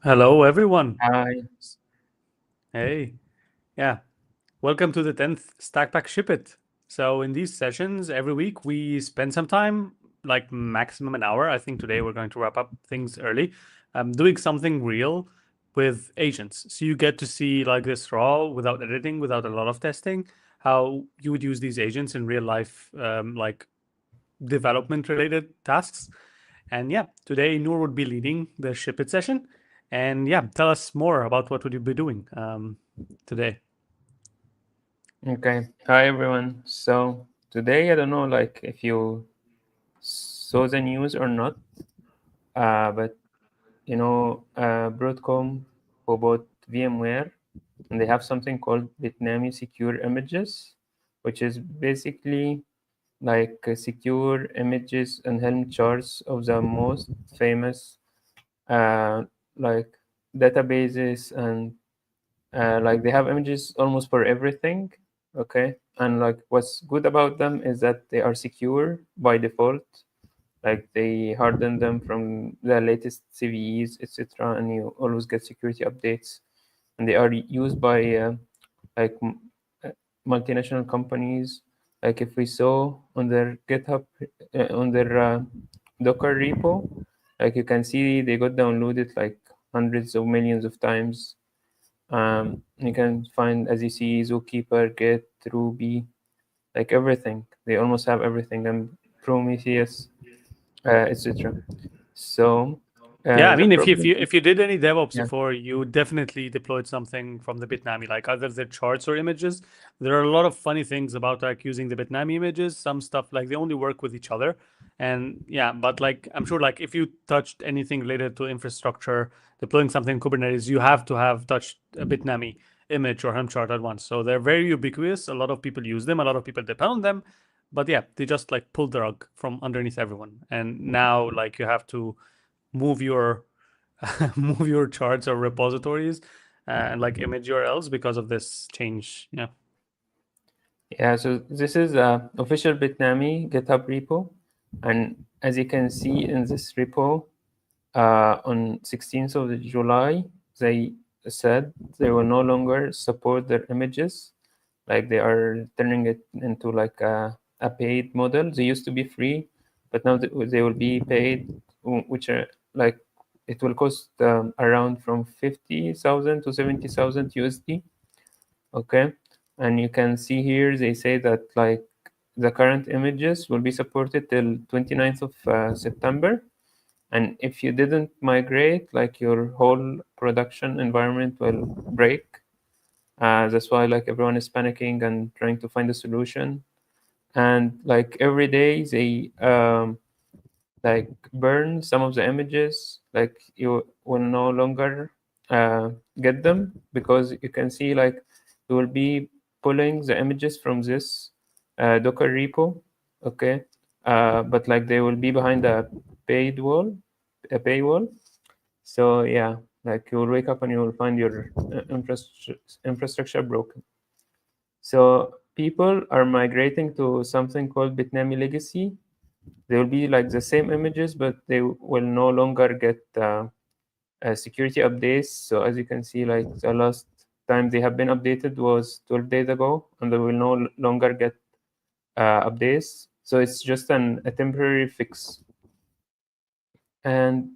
Hello, everyone. Hi. Hey, yeah, welcome to the 10th Stakpak Ship It. So, in these sessions, every week we spend some time, like maximum an hour. I think today we're going to wrap up things early, doing something real with agents. So, you get to see like this raw, without editing, without a lot of testing, how you would use these agents in real life, like development related tasks. And yeah, today Noor would be leading the Ship It session. And yeah, tell us more about what would you be doing today. Okay. Hi, everyone. So today, I don't know, like if you saw the news or not, but Broadcom who bought VMware, and they have something called Bitnami Secure Images, which is basically like secure images and Helm charts of the most famous uh, like databases and like they have images almost for everything. Okay, and like what's good about them is that they are secure by default, like they harden them from the latest CVEs, etc., and you always get security updates, and they are used by like uh, multinational companies. Like if we saw on their GitHub, on their Docker repo, like you can see they got downloaded like hundreds of millions of times. You can find, as you see, Zookeeper, Git, Ruby, like everything. They almost have everything, and Prometheus, etc. So Yeah, I the mean, if you if problem, you if you did any DevOps yeah, before, you definitely deployed something from the Bitnami, like either the charts or images. There are a lot of funny things about like using the Bitnami images. Some stuff like they only work with each other, and yeah, but like I'm sure like if you touched anything related to infrastructure, deploying something in Kubernetes, you have to have touched a Bitnami image or Helm chart at once. So they're very ubiquitous. A lot of people use them. A lot of people depend on them, but yeah, they just like pull the rug from underneath everyone. And now like you have to move your move your charts or repositories and like image URLs because of this change. Yeah. yeah. So this is official Bitnami GitHub repo, and as you can see in this repo, on 16th of July, they said they will no longer support their images. Like they are turning it into like a paid model. They used to be free, but now they will be paid, which are like it will cost around from 50,000 to 70,000 USD. Okay, and you can see here they say that like the current images will be supported till 29th of September, and if you didn't migrate, like your whole production environment will break. That's why like everyone is panicking and trying to find a solution. And like every day they like burn some of the images. Like you will no longer get them, because you can see like you will be pulling the images from this Docker repo. Okay, but like they will be behind a paywall. So yeah, like you will wake up and you will find your infrastructure broken. So people are migrating to something called Bitnami Legacy. They will be like the same images, but they will no longer get security updates. So as you can see, like the last time they have been updated was 12 days ago, and they will no longer get updates. So it's just a temporary fix. And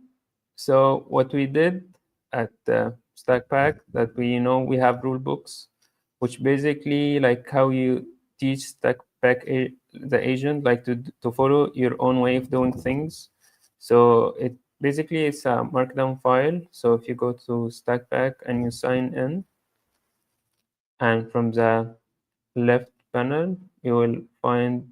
so what we did at Stakpak, that we have rule books, which basically like how you teach the agent like to follow your own way of doing things. So it basically it's a markdown file. So if you go to Stakpak and you sign in, and from the left panel you will find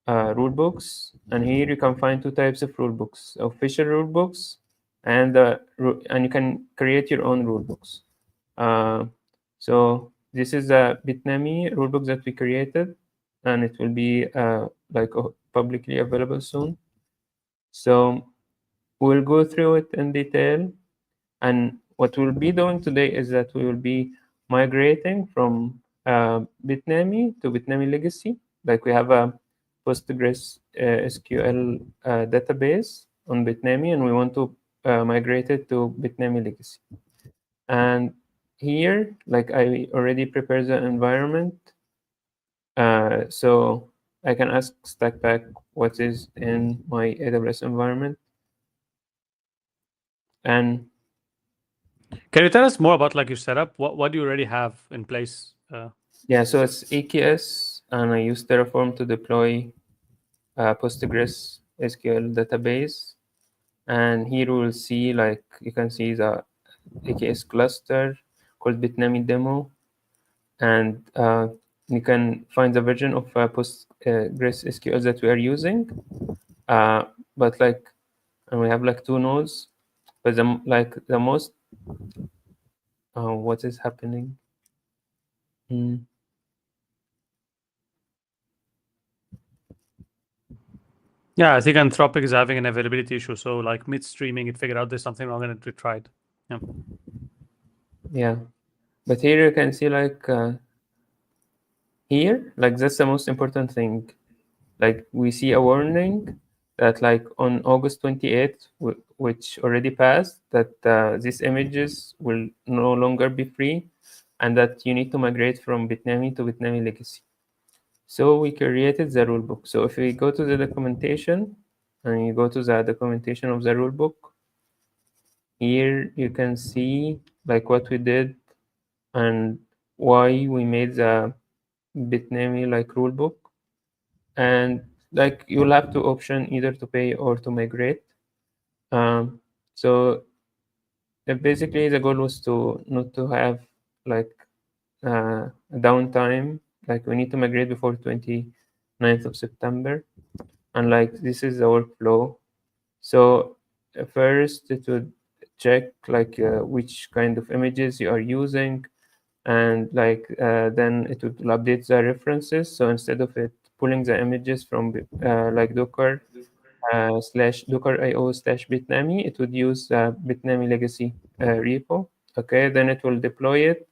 rule books, and here you can find two types of rule books: official rule books, and you can create your own rule books. Uh, so this is a Bitnami rulebook that we created, and it will be publicly available soon. So we'll go through it in detail, and what we'll be doing today is that we will be migrating from Bitnami to Bitnami Legacy. Like we have a PostgreSQL database on Bitnami, and we want to migrate it to Bitnami Legacy. And here, like I already prepared the environment, so I can ask Stakpak what is in my AWS environment. And Can you tell us more about like your setup? What do you already have in place? yeah, so it's AKS, and I use Terraform to deploy PostgreSQL database. And here we will see, like you can see the AKS cluster called Bitnami demo, and you can find the version of PostgreSQL that we are using. But like, and we have like two nodes, but the most, what is happening? Yeah, I think Anthropic is having an availability issue. So like mid streaming, it figured out there's something wrong and it retried. Yeah. Yeah, but here you can see like here, like that's the most important thing. Like we see a warning that like on August 28th, which already passed, that these images will no longer be free, and that you need to migrate from Bitnami to Bitnami Legacy. So we created the rulebook. So if we go to the documentation and you go to the documentation of the rulebook, here you can see like what we did and why we made the Bitnami like rulebook. And like you'll have two options, either to pay or to migrate. So basically the goal was to not to have like downtime. Like we need to migrate before 29th of September, and like this is the workflow. So first it would check like which kind of images you are using, and like then it would update the references. So instead of it pulling the images from like Docker slash docker.io slash Bitnami, it would use Bitnami legacy repo. Okay, then it will deploy it,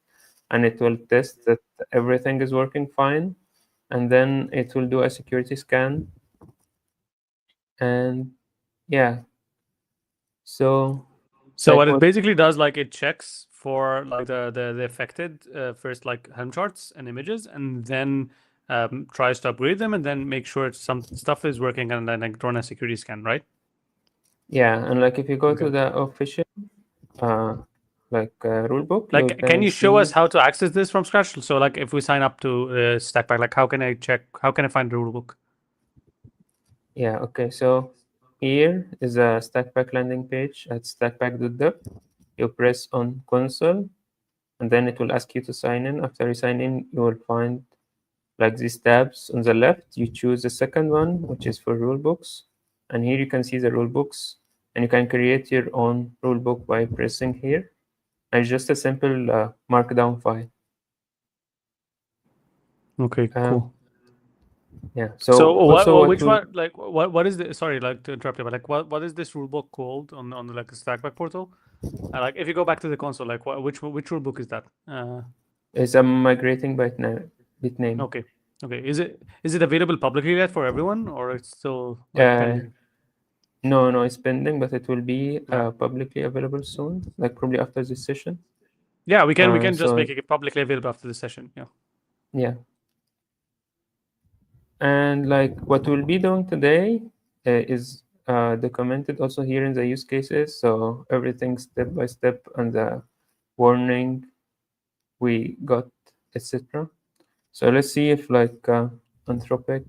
and it will test that everything is working fine, and then it will do a security scan. And yeah, so So like what it what basically does, like it checks for like the affected first like Helm charts and images, and then tries to upgrade them, and then make sure some stuff is working, and then like run a security scan, right? yeah, and like if you go to Okay. the official uh, rulebook, you Like, can can you show us see. how to access this from scratch? So like if we sign up to Stakpak, like how can I check? How can I find the rulebook? Yeah, okay. So here is a Stakpak landing page at stakpak.dev. You press on console, and then it will ask you to sign in. After you sign in, you will find like these tabs on the left. You choose the second one, which is for rulebooks. And here you can see the rulebooks, and you can create your own rulebook by pressing here. And it's just a simple markdown file. Okay, Um, cool. yeah. So So also what which will one, like what is the, sorry, like to interrupt you, but like what is this rulebook called on the like the Stackback portal? Like if you go back to the console, like which rulebook is that? is a migrating Bitname. Okay, okay. Is it available publicly yet for everyone, or it's still like Uh, pending? no, it's pending, but it will be Yeah, publicly available soon, like probably after this session. yeah. We can just So make it publicly available after the session. Yeah. yeah, and like what we'll be doing today is documented also here in the use cases. So everything step by step and the warning we got, etc. So let's see if like Anthropic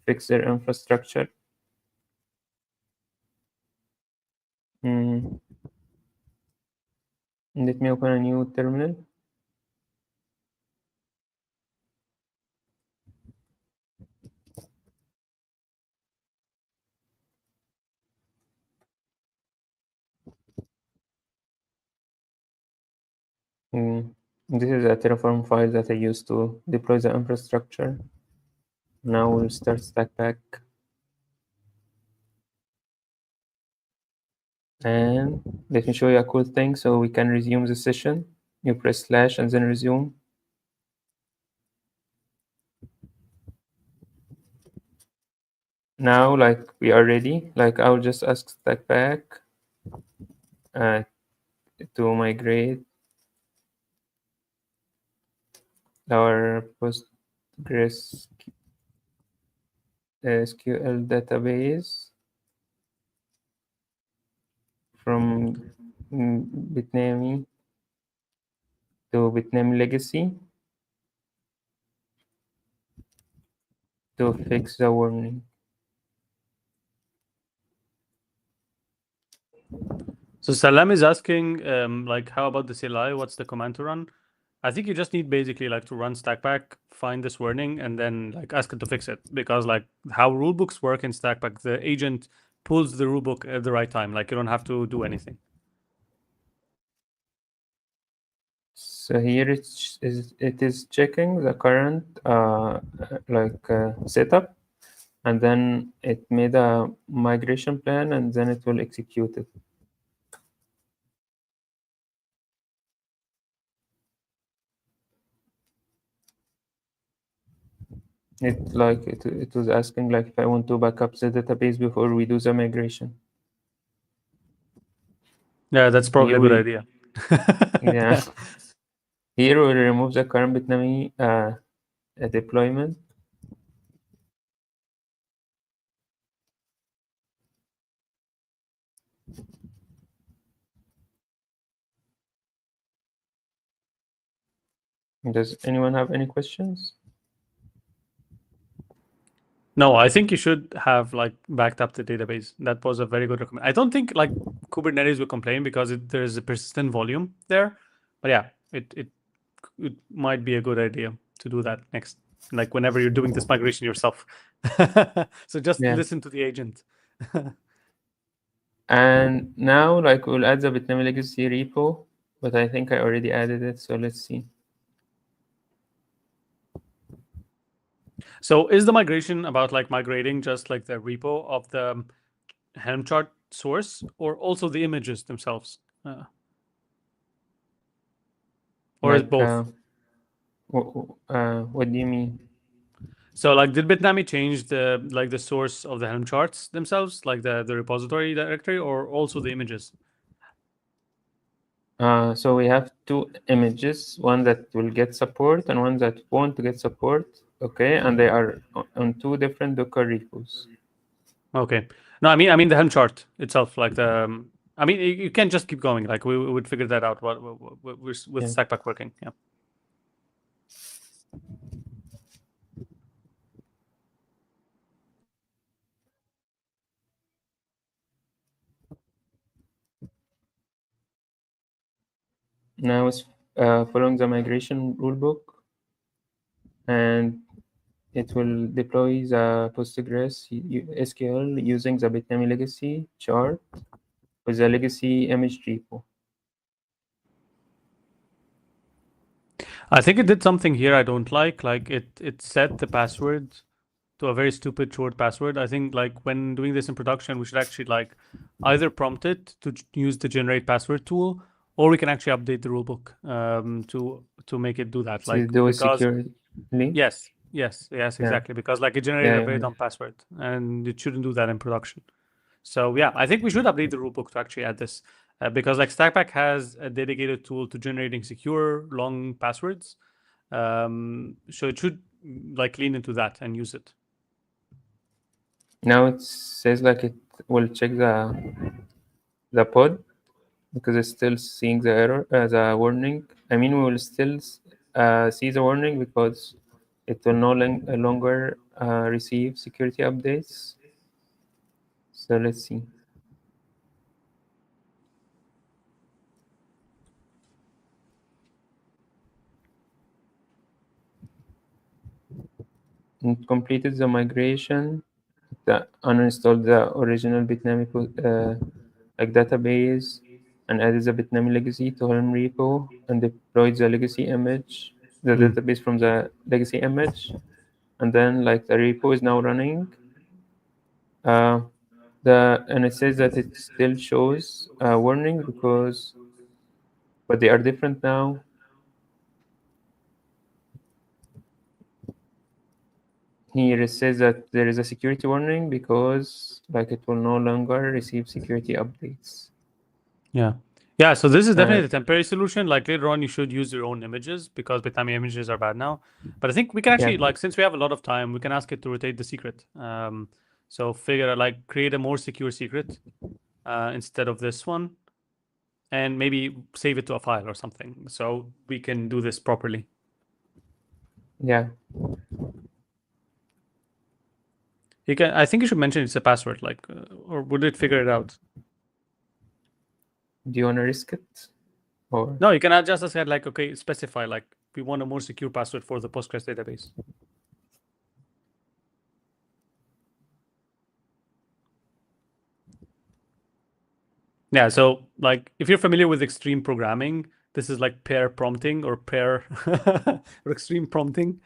fix their infrastructure. Let me open a new terminal. This is a Terraform file that I used to deploy the infrastructure. Now we'll start Stakpak. And let me show you a cool thing so we can resume the session. You press slash and then resume. Now, like we are ready, like I'll just ask Stakpak to migrate our PostgreSQL database from Bitnami to Bitnami legacy to fix the warning. So Salam is asking, like, how about the CLI? What's the command to run? I think you just need basically like to run Stakpak, find this warning, and then like ask it to fix it. Because like how rulebooks work in Stakpak, the agent pulls the rulebook at the right time. Like you don't have to do anything. So here it is checking the current setup, and then it made a migration plan, and then it will execute it. It was asking like if I want to back up the database before we do the migration. Yeah, that's probably a good idea. Yeah. Here we'll remove the current Bitnami deployment. Does anyone have any questions? No, I think you should have like backed up the database. That was a very good recommendation. I don't think like Kubernetes will complain because there's a persistent volume there. But yeah, it might be a good idea to do that next, like whenever you're doing this migration yourself. So just listen to the agent. And now like we'll add the Bitnami legacy repo, but I think I already added it. So let's see. So is the migration about like migrating just like the repo of the Helm chart source or also the images themselves? Or is both? What do you mean? So like did Bitnami change the source of the Helm charts themselves, like the repository directory, or also the images? So we have two images, one that will get support and one that won't get support. Okay, and they are on two different Docker repos. Okay. No, I mean the Helm chart itself, like the. I mean, you can't just keep going. Like we would figure that out. What with Stakpak working? Yeah. Now it's following the migration rulebook, and it will deploy the PostgreSQL using the Bitnami legacy chart with the legacy image repo. I think it did something here I don't like. Like it set the password to a very stupid short password. I think like when doing this in production, we should actually like either prompt it to use the generate password tool, or we can actually update the rulebook to make it do that. To Like do it because securely. yes, exactly. Because like it generated a very dumb password, and it shouldn't do that in production. So yeah, I think we should update the rulebook to actually add this because like Stakpak has a dedicated tool to generating secure long passwords. So it should like lean into that and use it. Now it says like it will check the pod because it's still seeing the error, the warning. I mean, we will still see the warning because it will no longer receive security updates. So let's see. It completed the migration. It uninstalled the original Bitnami database and added the Bitnami legacy to Helm repo and deployed the legacy image, the database from the legacy image, and then like the repo is now running. And it says that it still shows a warning but they are different now. Here it says that there is a security warning because like it will no longer receive security updates. Yeah, so this is definitely the temporary solution. Like later on, you should use your own images because Bitnami images are bad now. But I think we can actually, like, since we have a lot of time, we can ask it to rotate the secret. So figure out, like, create a more secure secret instead of this one, and maybe save it to a file or something, so we can do this properly. Yeah. You can. I think you should mention it's a password, like, or would it figure it out? Do you want to risk it? Or No, you can just add like, okay, specify like we want a more secure password for the Postgres database. Yeah, so like if you're familiar with extreme programming, this is like pair prompting or pair or extreme prompting.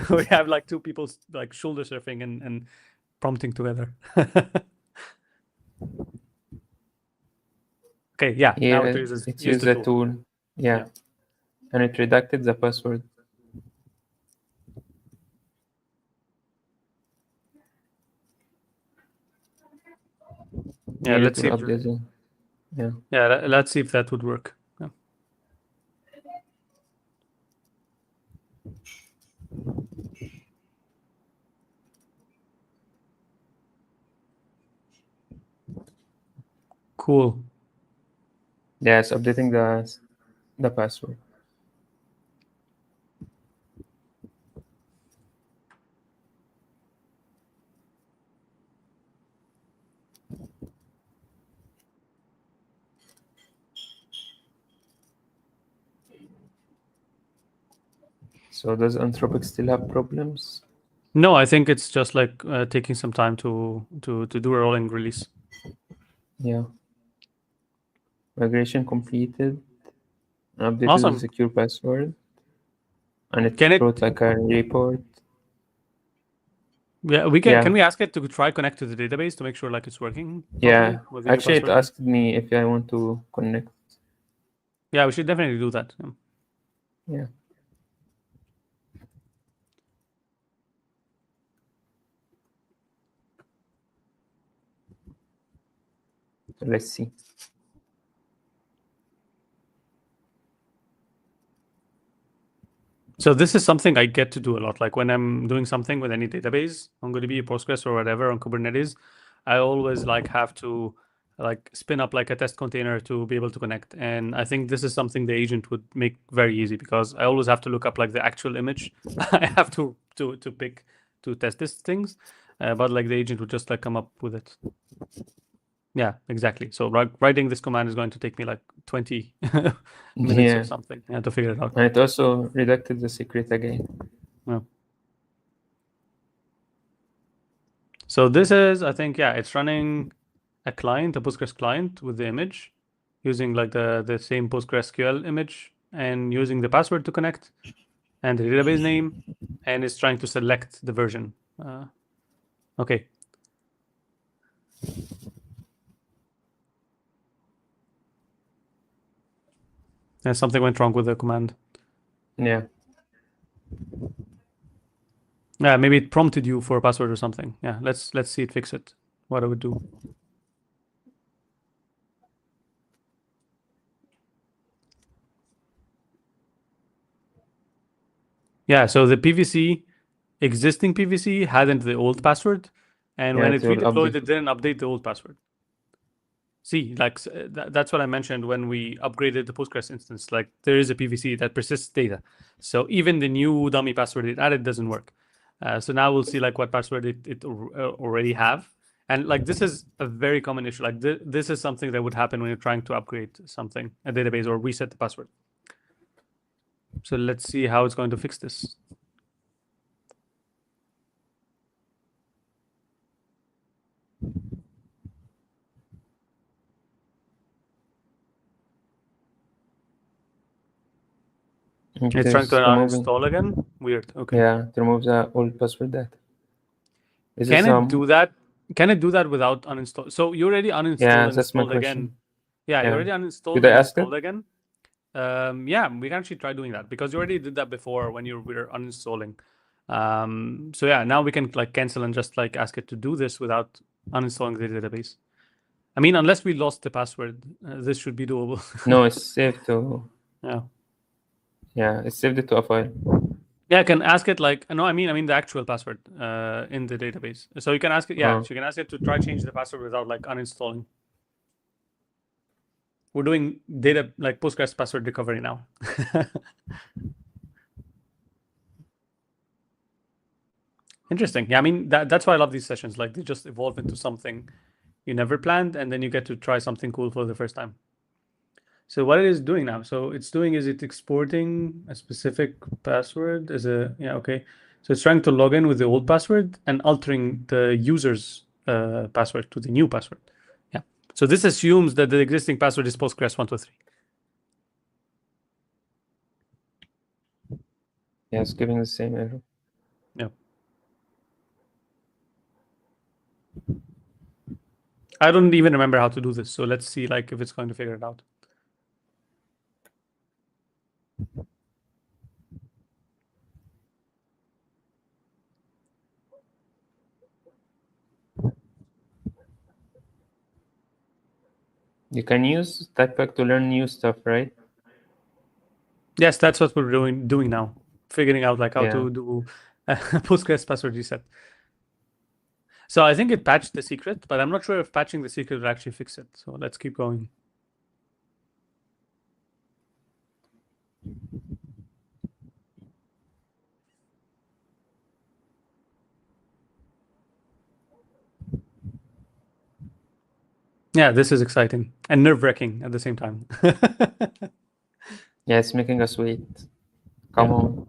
We have like two people like shoulder surfing and prompting together. Okay, yeah, now it uses it's use used the the tool. tool. Yeah. And it redacted the password. Yeah, let's see. Yeah. Yeah, let's see if that would work. Yeah. Cool. Yeah, it's updating the password. So does Anthropic still have problems? No, I think it's just like taking some time to do a rolling release. Yeah. Migration completed. Updated Awesome. the secure password. And it Can it? wrote like a report. Yeah, we can. Yeah. Can we ask it to try connect to the database to make sure like it's working Yeah. properly with the new Actually, it password? asked me if I want to connect. Yeah, we should definitely do that. Yeah. So let's see. So this is something I get to do a lot. Like when I'm doing something with any database, MongoDB, Postgres, or whatever on Kubernetes, I always like have to like spin up like a test container to be able to connect. And I think this is something the agent would make very easy because I always have to look up like the actual image. I have to pick to test these things, but like the agent would just like come up with it. Yeah, exactly. So writing this command is going to take me like 20 minutes or something to figure it out. And it also redacted the secret again. Yeah. So this is, I think, yeah, it's running a client, a Postgres client with the image, using like the same PostgreSQL image and using the password to connect and the database name, and it's trying to select the version. Okay. And something went wrong with the command. Yeah. Yeah, maybe it prompted you for a password or something. Yeah, let's see it fix it. What I would do. Yeah, so the PVC, existing PVC hadn't the old password, And Yeah, when it it will redeployed, update. it didn't update the old password. See, like that's what I mentioned when we upgraded the Postgres instance. Like there is a PVC that persists data, so even the new dummy password it added doesn't work. So now we'll see like what password it already have, and like this is a very common issue. Like this is something that would happen when you're trying to upgrade something, a database, or reset the password. So let's see how it's going to fix this. It's trying to uninstall again. Weird. Okay. Yeah, to remove the old password data. Can it do that? Can it do that without uninstall? So you already uninstalled Yeah, and that's my installed question. again. Yeah, you Yeah. already uninstalled Did I and ask it? installed again. Yeah, we can actually try doing that because you already did that before when you were uninstalling. So yeah, now we can like cancel and just like ask it to do this without uninstalling the database. I mean, unless we lost the password, this should be doable. No, it's saved to. Yeah. Yeah, it's saved it to a file. Yeah, I can ask it like no, I mean the actual password in the database. So you can ask it. Yeah, so you can ask it to try change the password without like uninstalling. We're doing data like Postgres password recovery now. Interesting. Yeah, I mean that's why I love these sessions. Like they just evolve into something you never planned, and then you get to try something cool for the first time. So what it is doing now? So it's doing is it exporting a specific password as a okay. So it's trying to log in with the old password and altering the user's password to the new password. Yeah. So this assumes that the existing password is Postgres 123. Yeah, it's giving the same error. Yeah. I don't even remember how to do this. So let's see like if it's going to figure it out. You can use Stakpak to learn new stuff, right? Yes, that's what we're doing now. Figuring out like how Yeah. to do Postgres password reset. So I think it patched the secret, but I'm not sure if patching the secret will actually fix it. So let's keep going. Yeah, this is exciting and nerve-wracking at the same time. Yeah, it's making us wait. Come on.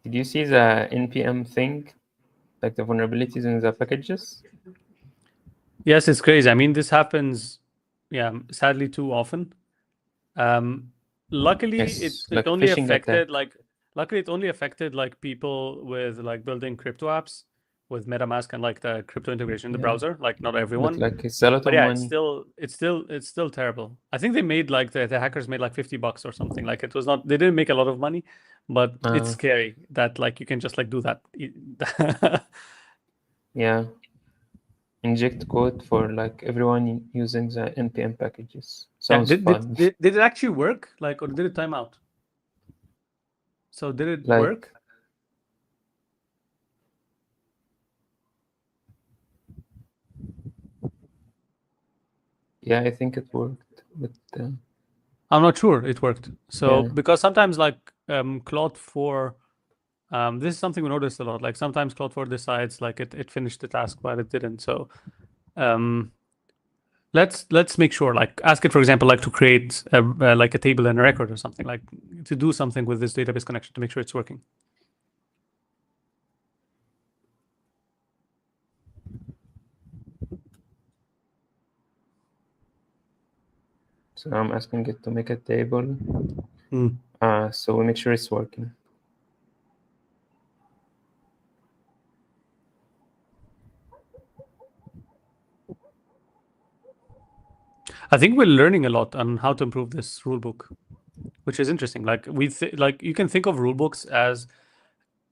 Did you see the npm thing? Like the vulnerabilities in the packages? Yes, it's crazy. I mean, this happens, yeah, sadly too often. Luckily, Yes, it like only phishing affected attack. luckily it only affected like people with like building crypto apps with MetaMask and like the crypto integration in the Yeah. browser. Like not But everyone. like it's a lot But of yeah, money. it's still terrible. I think they made like the hackers made like $50 or something. Like it was not they didn't make a lot of money, but it's scary that like you can just like do that. Yeah. Inject code for like everyone using the npm packages. Yeah, Sounds fun. did it actually work? Like or did it time out? So did it Like work? yeah, I think it worked. But I'm not sure it worked. So yeah. because sometimes like Claude 4 this is something we noticed a lot. Like sometimes Claude 4 decides like it finished the task but it didn't. So um let's make sure like ask it for example like to create like a table and a record or something like to do something with this database connection to make sure it's working. So I'm asking it to make a table. Hmm. So we make sure it's working. I think we're learning a lot on how to improve this rulebook, which is interesting. Like like you can think of rulebooks as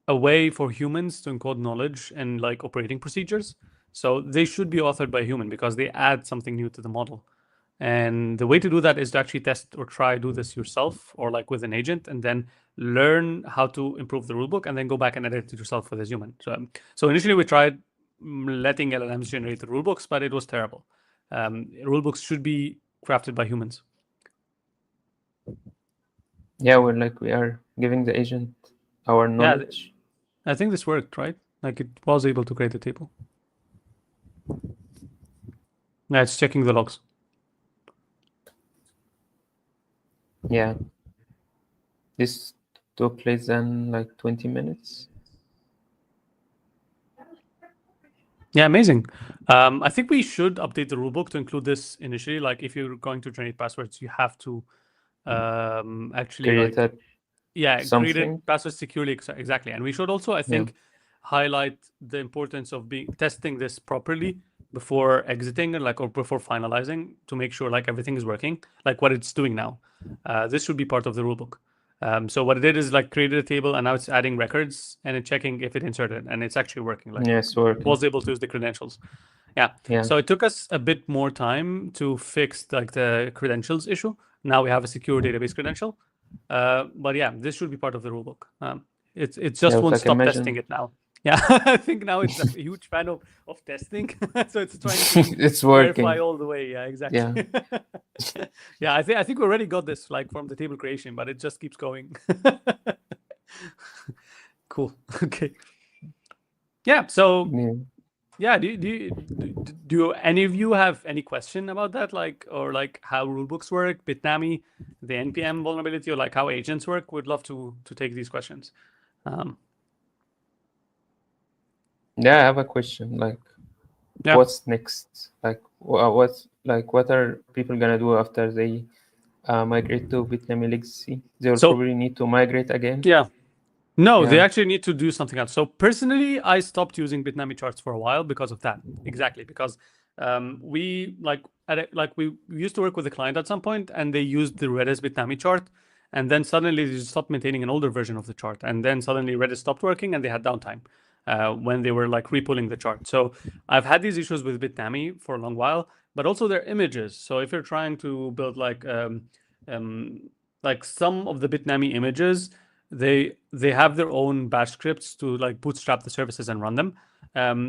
a way for humans to encode knowledge and like operating procedures. So they should be authored by a human because they add something new to the model. And the way to do that is to actually test or try do this yourself or like with an agent, and then learn how to improve the rulebook, and then go back and edit it yourself with a human. So initially we tried letting LLMs generate the rulebooks, but it was terrible. Rulebooks should be crafted by humans. Yeah, we are giving the agent our knowledge. I think this worked, right? Like it was able to create a table. Yeah, it's checking the logs. Yeah. This took less than like 20 minutes. Yeah, amazing. I think we should update the rulebook to include this initially. Like if you're going to generate passwords, you have to actually create passwords securely. Exactly. And we should also, I think, highlight the importance of testing this properly before exiting or before finalizing, to make sure like everything is working, like what it's doing now. This should be part of the rulebook. So what it did is like created a table, and now it's adding records and it's checking if it inserted, and it's actually working. Like it's working. Was able to use the credentials. Yeah. So it took us a bit more time to fix like the credentials issue. Now we have a secure database credential. But yeah, this should be part of the rulebook. It just won't stop testing it now. Yeah, I think now it's a huge fan of testing. So it's trying to it's working. verify all the way. Yeah, exactly. Yeah, I think we already got this like from the table creation, but it just keeps going. Cool. Okay. Yeah. So yeah, do any of you have any question about that, like, or like how rulebooks work, Bitnami, the NPM vulnerability, or like how agents work? Would love to take these questions. Yeah, I have a question. Like, what's next? Like, what are people gonna do after they migrate to Bitnami legacy? They will probably need to migrate again. Yeah. No, they actually need to do something else. So personally, I stopped using Bitnami charts for a while because of that. Exactly, because we used to work with a client at some point, and they used the Redis Bitnami chart, and then suddenly they stopped maintaining an older version of the chart, and then suddenly Redis stopped working, and they had downtime when they were like repulling the chart. So I've had these issues with Bitnami for a long while, but also their images. So if you're trying to build like some of the Bitnami images, they have their own bash scripts to like bootstrap the services and run them,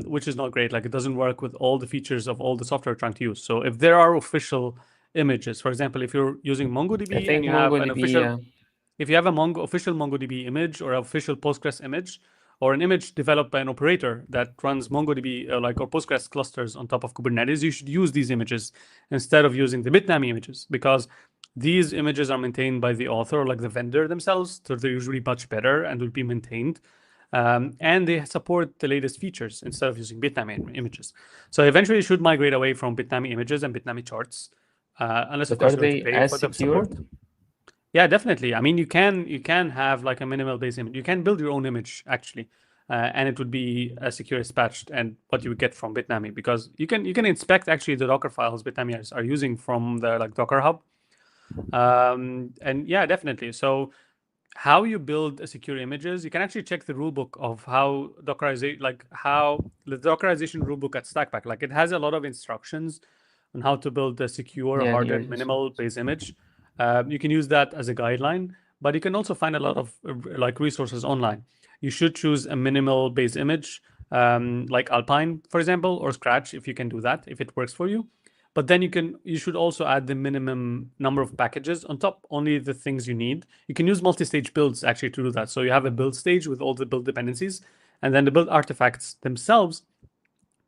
which is not great. Like it doesn't work with all the features of all the software you're trying to use. So if there are official images, for example, if you're using MongoDB and you have an official, if you have official MongoDB image or official Postgres image, or an image developed by an operator that runs MongoDB or Postgres clusters on top of Kubernetes, you should use these images instead of using the Bitnami images, because these images are maintained by the author or like the vendor themselves, so they're usually much better and will be maintained. And they support the latest features instead of using Bitnami images. So eventually you should migrate away from Bitnami images and Bitnami charts, unless of course you have to pay for the support. Yeah, definitely. I mean, you can have like a minimal base image. You can build your own image actually, and it would be as secure as patched and what you would get from Bitnami, because you can inspect actually the Docker files Bitnami are using from the like Docker Hub. And yeah, definitely. So how you build a secure images, you can actually check the rulebook of how Dockerization, like how the Dockerization rulebook at Stakpak, like it has a lot of instructions on how to build a secure, hardened, minimal base image. You can use that as a guideline, but you can also find a lot of like resources online. You should choose a minimal base image, like Alpine, for example, or Scratch, if you can do that, if it works for you. But then you should also add the minimum number of packages on top, only the things you need. You can use multi-stage builds actually to do that. So you have a build stage with all the build dependencies, and then the build artifacts themselves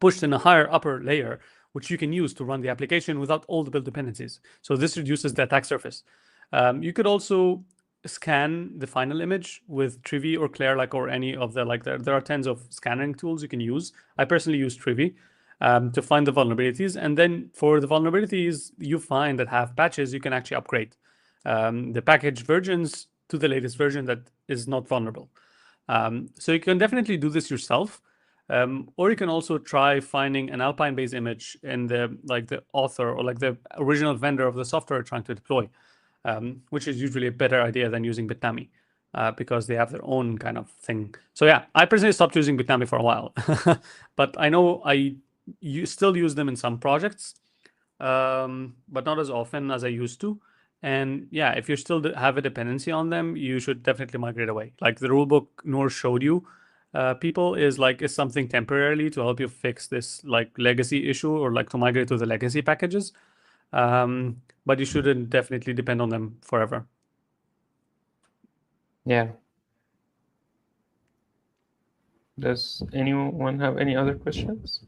pushed in a higher upper layer, which you can use to run the application without all the build dependencies. So this reduces the attack surface. You could also scan the final image with Trivy or Claire, or any of the there are tons of scanning tools you can use. I personally use Trivy to find the vulnerabilities, and then for the vulnerabilities you find that have patches, you can actually upgrade the package versions to the latest version that is not vulnerable. So you can definitely do this yourself. Or you can also try finding an Alpine-based image in the author or the original vendor of the software trying to deploy, which is usually a better idea than using Bitnami, because they have their own kind of thing. So yeah, I personally stopped using Bitnami for a while, but I know you still use them in some projects. but not as often as I used to. And yeah, if you still have a dependency on them, you should definitely migrate away. Like the rulebook Noor showed you, people is something temporarily to help you fix this like legacy issue or like to migrate to the legacy packages. But you shouldn't definitely depend on them forever. Yeah. Does anyone have any other questions?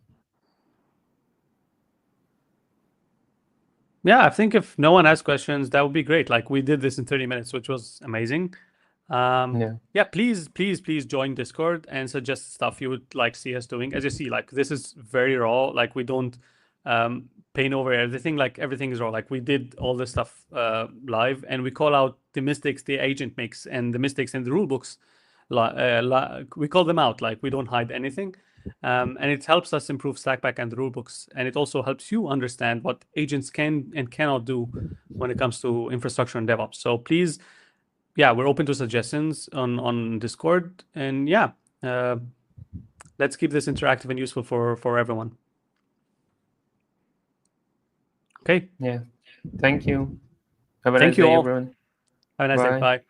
Yeah, I think if no one has questions, that would be great. Like we did this in 30 minutes, which was amazing. Yeah. Yeah, please join Discord and suggest stuff you would like see us doing. As you see, like this is very raw. Like we don't paint over everything. Like everything is raw. Like we did all this stuff live, and we call out the mistakes the agent makes and the mistakes in the rule books. We call them out. Like we don't hide anything. And it helps us improve Stakpak and the rulebooks. And it also helps you understand what agents can and cannot do when it comes to infrastructure and DevOps. So please, yeah, we're open to suggestions on Discord. And yeah, let's keep this interactive and useful for everyone. Okay. Yeah. Thank you. Have a Thank nice you day, all. everyone. Have a nice day. Bye. Bye.